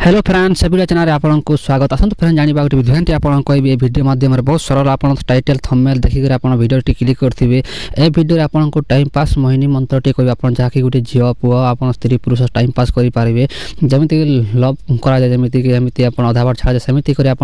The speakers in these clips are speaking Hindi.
हेलो फ्रेंड्स सभी चैनल आपको स्वागत आसतु फ्रेंड्स जाना गोटे विधान आपको कहबी ए वीडियो माध्यम बहुत सरल आप टाइटल थंबनेल देखिक आप वीडियो क्लिक करेंगे ए वीडियो आपको टाइम पास मोहिनी मंत्र टी कह आप जहाँकि गोटे झील पुओ आप स्त्री पुरुष टाइम पास करेंगे जमीक लव करामती अधा बार छाड़े सेमती कर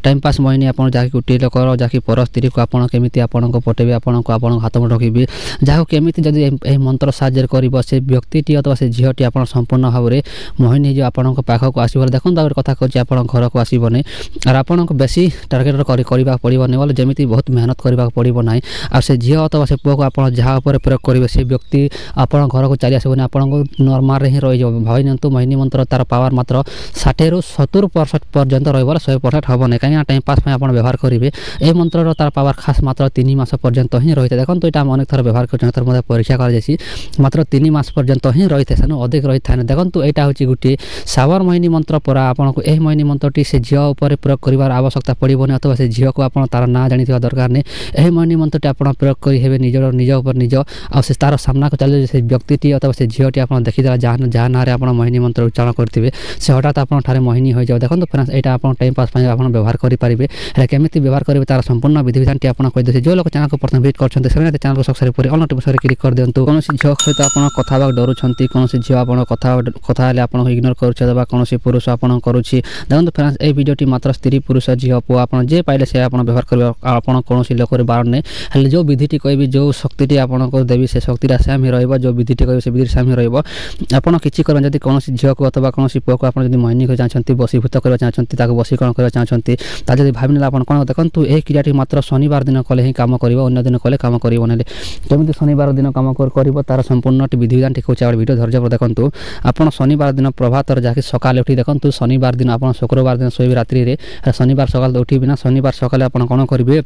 टाइम पास मोहिनी आप जहाँकि गोटे लोक जहाँकि पर स्त्री को आपमती आपको पटेबे आपको हाथ में रखिए जहाँ केमी जब मंत्र साहाଯ୍य कर से व्यक्ति अथवा से झीलटी आप संपूर्ण भाव में मोहिनी जो आपंक पाखक आस देखो गोटे कथा कहे आप घर को आसबनी और आपन को बेसी टार्गेट करने पड़ोनी बोले जमी बहुत मेहनत करने पड़ोना आ से झील अथवा से पुआ को आप जहाँ प्रयोग करेंगे से व्यक्ति आप घर को चली आसबनी आपको नॉर्मल ही रही भाई नियंतु मोहिनी मंत्र तार पावर मात्र 60 ରୁ 70% पर्यंत रहा 100% हम नहीं कहीं टाइम पास में आप व्यवहार करेंगे ये मंत्र तार पावर खास मात्र 3 मास पर्यंत ही रही है देखो तो यहाँ अनेक थर व्यवहार कर परीक्षा कर मात्र 3 मास पर्यंत ही रही है सेनु अधिक रही था देखो यहाँ हूँ गोटे सावर मोहिनी मंत्र परा आपको यह मोहिनी मंत्रटी से झील उपर प्रयोग कर आवश्यकता पड़ोनी अथवा से झील को आप तार ना जानी दरकार नहीं यह मोहिनी मंत्रटी आप प्रयोग करेंगे निज उपर निज आ तार सामना को चल से व्यक्ति अथवा से झीलटी आप देखीदे जहाँ ना आप मोहिनी मंत्र उच्चारण करेंगे से हठात आप मोहिनी हो जाए देखो फ्रेंड्स यहाँ आप टाइम पास आप व्यवहार करेंगे केमी व्यवहार करेंगे तार संपूर्ण विधि विधान आप कहीदे जो लोग चैनल को प्रथम विजिट कर चैनल को सब्सक्राइब कर ऑल नोटिफिकेशन क्लिक कर दिंतु कौन झील सहित आप कथा डरुंच कौन झील आप कथा आप इग्नोर कर कौन पुरुष आप करुच्ची देखो फ्रेंड्स ये वीडियोटी मात्र स्त्री पुरुष झील पुओ आप जे पाइले से आप व्यवहार करेंगे आपड़ कौन लोक बारण नहीं हेल्ले जो विधिटी कहबी जो शक्ति आपको देवी से शक्ति सेम ही रही जो विधिटी कह विधि सेम ही रहा किसी करें जब कौन झील को अथवा कौन पुओ को आप मोहिनी को चाहते बसीभूत करना चाहते वशीकरण करना चाहते जब भाव ना आप कौन देखो यह क्रियाटी मात्र शनिवार दिन कले ही कम कर अन्य दिन कले कम कर केमी शनिवार दिन कम कर तार संपूर्ण विधि विधान टी कौन वीडियो धैर्य देखो आप शनिवार दिन प्रभात जहाँकि सकाल उठी देखो शनिवार दिन आप शुक्रवार दिन शोबे रात्रि में शनिवार सकाल उठे ना शनिवार सकाल आप कौन करेंगे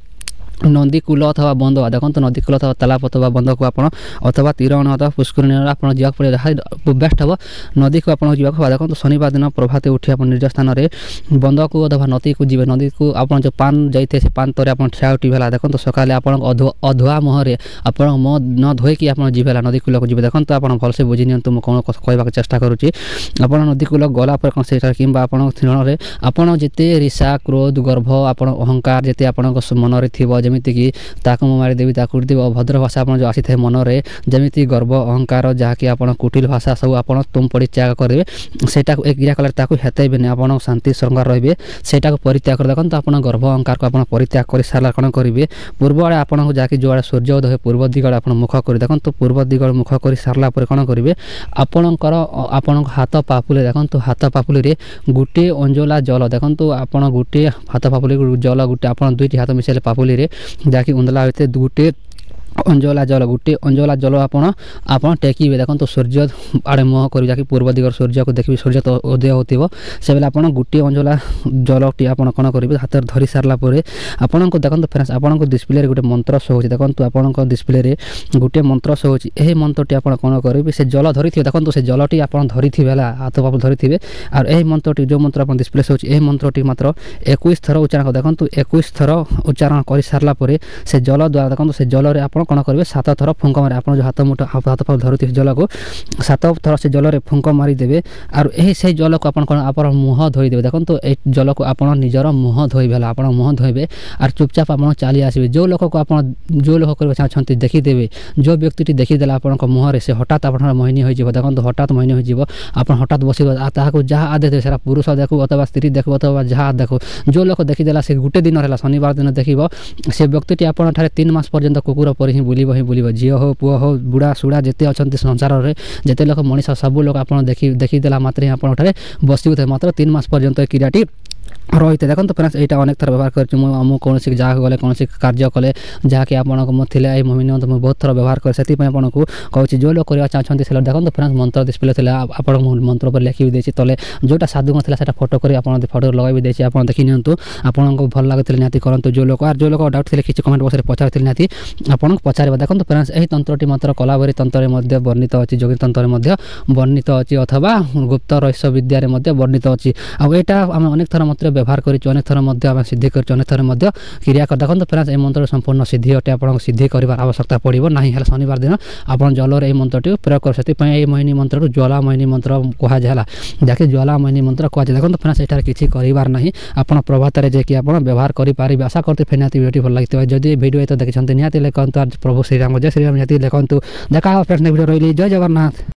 नदी कूल अथवा बंध देखो नदी कूल अथवा तालाब अथवा बंध को आप अथवा तीरण अथवा पुष्करणी आप जावाक पड़े जहाँ बेस्ट हम नदी को आप देखो शनिवार दिन प्रभात उठी आप निज स्थान में बंध को अथवा नदी को जी नदी को आप जो पान जाइए से पान तर आप ठिया उठी देखो तो सकाले आप अधुआ मुहर आप मुह न धोईकी आप जी नदी कूल को जी देखो तो आप भलसे बुझी नि कौन कहवाक चेष्टा करुँची आप नदी कूल गला पर कौन से कि तीरण में आपड़ जिते ऋषा क्रोध गर्भ आप अहंकार जिते आप मन में थी जमीती कि ताकू मारिदेवी ताकूदेवी अभद्र भाषा आप जो आसी है मन में जमीती गर्व अहंकार जहाँकि आप कुटिल भाषा सब आप तुम पड़ी त्याग करेंगे सेटा एक क्रिया कले हेतेबे आप शांति श्रृंगार रे सेटा परित्याग कर देखो तो आप गर्व अहंकार को आप परित्याग कर सारा कौन करेंगे पूर्व आड़े आपको जहाँकि जो आड़े सूर्य उदय पूर्व दिग आप मुख कर देखो तो पूर्व दिग मुख कर सारा कौन करेंगे आपणकर आपण हाथ पापुले देखो तो हाथ पापुली गोटे अंजला जल देखो तो आप गोटे हाथ पापुली जल गोटे आप दुईटी हाथ मिसाइले पापुली जहाँकि उंदला होते गोटे अंजला जल गोटे अंजला जल आप टेकिबे देखो तो सूर्य आड़े मुह कर जहाँकि पूर्व दिगर सूर्य को देखिए सूर्य तो उदय हो से बेले आप गोटे अंजला जलटी आप कौन करेंगे हाथ धरी सारा आपको देखो फ्रेंड्स आपको डिस्प्ले गोटे मंत्र शो होती देखो आपको डिस्प्ले गोटे मंत्र शो होती यही मंत्रटी आप कौन करेंगे से जल धरी देखो से जलटी आप धरी हाथ पाप धरी और यही मंत्रटी जो मंत्र आप डिस्प्ले शो होती यही मंत्रटी मात्र 21 थर उच्चारण देखो 21 थर उच्चारण कर सारा से जल द्वारा देखो से जल आप कौन करेंगे 7 थर फुंक मारे आप जो हाथ मुठ हाथ पाप धरुते जल को 7 थर से जल फुंक मारिदेवे और यही से जल को आप मुह धोईदेवे देखो तो जल को आप निजर मुह धोबे आप मुह धोबे और चुपचाप आप चली आसबे जो लोक को आप जो लोक करना चाहते देखीदेवे जो व्यक्ति देखीदे आप मुहर से हठात आप मोहिनी हो देखो तो हठात मोहिनी हो आप हठात बस जहाँ देखे सारा पुरुष देखो अथवा स्त्री देखो अथवा जहाँ देखो जो लोक देखीदेला से गोटे दिन रहा शनिवार दिन देखो से व्यक्ति आप 3 मास पर्यंत कुकुर पर ही बुल झील हो पुओ हो बुढ़ा सुड़ा जिते अच्छा संसार में जिते लोक मनीष सब लोग आप देखीदेला मात्र आप बसी मात्र 3 मास पर्यंत क्रियाटी रही थे देखो तो फ्रेंड्स यहाँ अनेक थर व्यवहार कर कौन जगह गले कौन कार्य कले जहाँकि आप मोहिनी मंत्र मुझे बहुत थर व्यवहार कर आपको कहूँ जो लोग करवा चाहते से देखो तो फ्रेंड्स मंत्र डिस्प्ले थे आप मंत्र पर लिखी भी तले जोटा साधु था से फोटो कर फोटो लगे भी देती आप देखी नियंतु आपको भल लगे निहाती करूँ जो लोग डाउट थे किसी कमेंट बक्स में पचार निहाती आपको पचारे देखो तो फ्रेंड्स यही तंत्रटी मात्र कलावरी तंत्र में वर्णित अच्छी जोगी तंत्र में वर्णित अच्छी अथवा गुप्त रहस्य विद्यार वर्णित अच्छी आम अनेक थर मात्र व्यवहार कर अनेक थर आम सिद्धि कर अनेक थर क्रिया कर देखो फ्रेंड्स ये मंत्र संपूर्ण सिद्धि अटे आपको सिद्धि कर आवश्यकता पड़ो ना शनिवार दिन आप जलर ये मंत्र प्रयोग कर से मोहिनी मंत्र ज्वाला मोहिनी मंत्र कहुए जहाँकि ज्वाला मोहिनी मंत्र कहुए देखो फ्रेंड्स यहाँ किसी करार ना आप प्रभात में जाकि आप व्यवहार करेंगे आशा करते फिर निहती वीडियो भल लगी जदि वीडियो तो देखते निहती लिखु प्रभु श्रीराम जय श्रीराम निहती लिखु देखा फ्रेंड्स वीडियो रही जय जगन्नाथ।